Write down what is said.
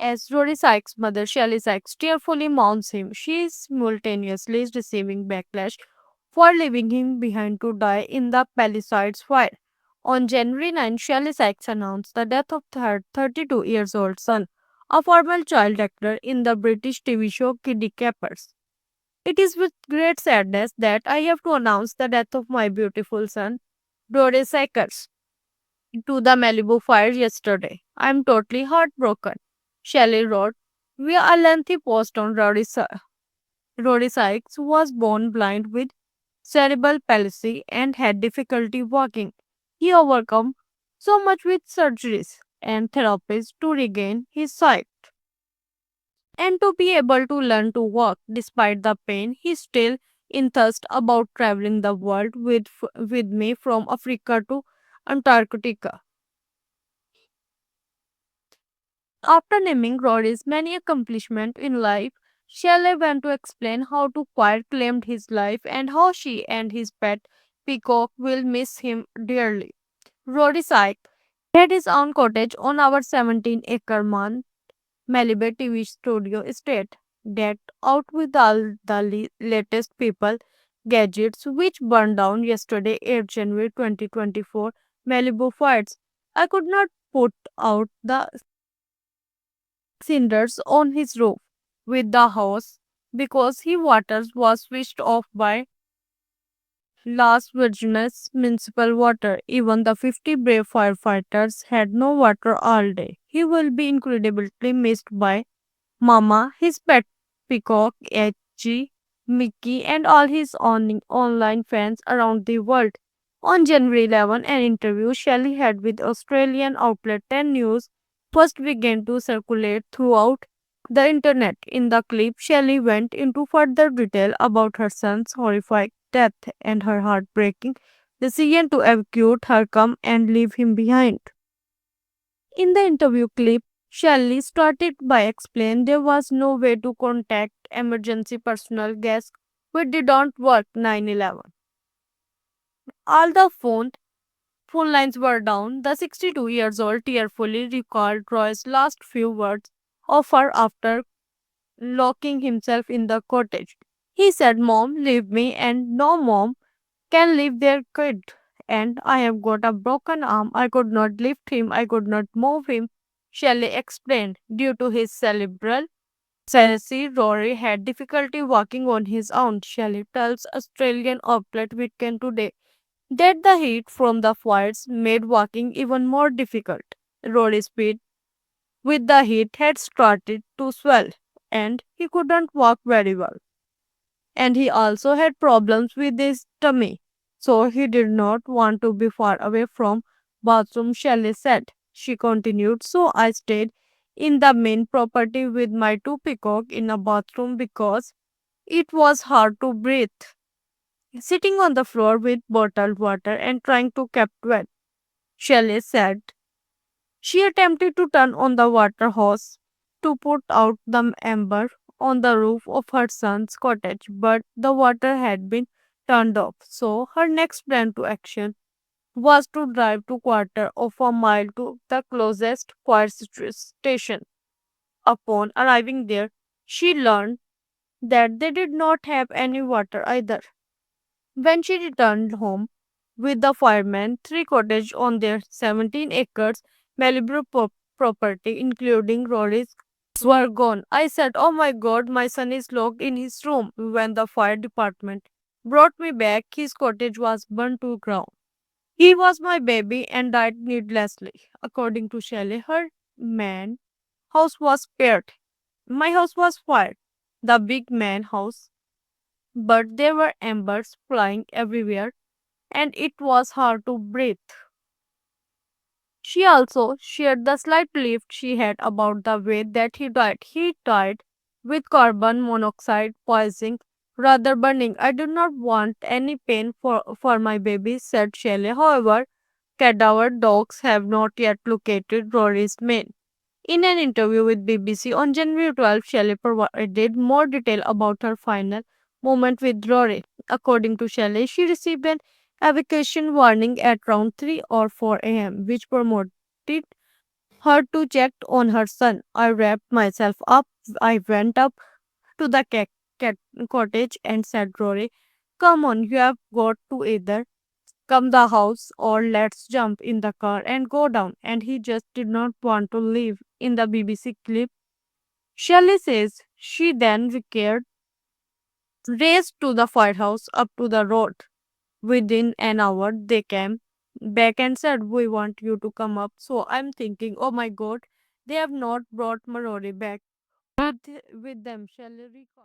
As Rory Sykes' mother, Shelley Sykes, tearfully mourns him, she is simultaneously receiving backlash for leaving him behind to die in the Palisades fire. On January 9, Shelley Sykes announced the death of her 32 years old son, a former child actor in the British TV show Kiddie Capers. It is with great sadness that I have to announce the death of my beautiful son, Rory Sykes, to the Malibu fire yesterday. I am totally heartbroken. Shelley wrote via a lengthy post on Rory Sykes was born blind with cerebral palsy and had difficulty walking. He overcome so much with surgeries and therapies to regain his sight and to be able to learn to walk despite the pain. He still enthused about traveling the world with me from Africa to Antarctica. After naming Rory's many accomplishments in life, Shelley went to explain how to quiet claimed his life and how she and his pet peacock will miss him dearly. Rory Syke had his own cottage on our 17-acre Malibu TV studio estate, decked out with all the latest people gadgets which burned down yesterday 8 January 2024 Malibu fires. I could not put out the cinders on his roof with the hose because his water was switched off by Las Virgenes municipal water. Even the 50 brave firefighters had no water all day. He will be incredibly missed by Mama, his pet peacock, HG, Mickey, and all his online fans around the world. On January 11, an interview Shelley had with Australian outlet 10 News first began to circulate throughout the internet. In the clip, Shelley went into further detail about her son's horrific death and her heartbreaking decision to evacuate her come and leave him behind. In the interview clip, Shelley started by explaining there was no way to contact emergency personnel guests which did not work 9/11. All the phone lines were down. The 62 years old tearfully recalled Roy's last few words of her after locking himself in the cottage. He said, Mom, leave me, and no mom can leave their kid. And I have got a broken arm. I could not lift him. I could not move him. Shelley explained. Due to his cerebral palsy, Rory had difficulty walking on his own. Shelley tells Australian outlet Weekend Today that the heat from the fires made walking even more difficult. Rory's feet with the heat had started to swell and he couldn't walk very well. And he also had problems with his tummy, so he did not want to be far away from bathroom, Shelley said. She continued, so I stayed in the main property with my two peacock in a bathroom because it was hard to breathe. Sitting on the floor with bottled water and trying to keep wet, Shelley said. She attempted to turn on the water hose to put out the ember on the roof of her son's cottage, but the water had been turned off. So her next plan to action was to drive to quarter of a mile to the closest station. Upon arriving there, she learned that they did not have any water either. When she returned home with the firemen, three cottages on their 17 acres Malibu property, including Rory's, were gone. I said, oh my god, my son is locked in his room. When the fire department brought me back, his cottage was burned to ground. He was my baby and died needlessly. According to Shelley, her man house was spared. My house was fired. The big man house, but there were embers flying everywhere and it was hard to breathe. She also shared the slight relief she had about the way that he died. He died with carbon monoxide poisoning, rather burning. I do not want any pain for my baby, said Shelley. However, cadaver dogs have not yet located Rory's mane. In an interview with BBC on January 12, Shelley provided more detail about her final moment with Rory. According to Shelley, she received an evacuation warning at around 3 or 4 a.m., which prompted her to check on her son. I wrapped myself up. I went up to the cottage and said, Rory, come on, you have got to either come the house or let's jump in the car and go down. And he just did not want to leave. In the BBC clip, Shelley says she then raced to the firehouse up to the road. Within an hour, they came back and said, we want you to come up. So I'm thinking, oh my god, they have not brought Marori back with them. Shelley recalled.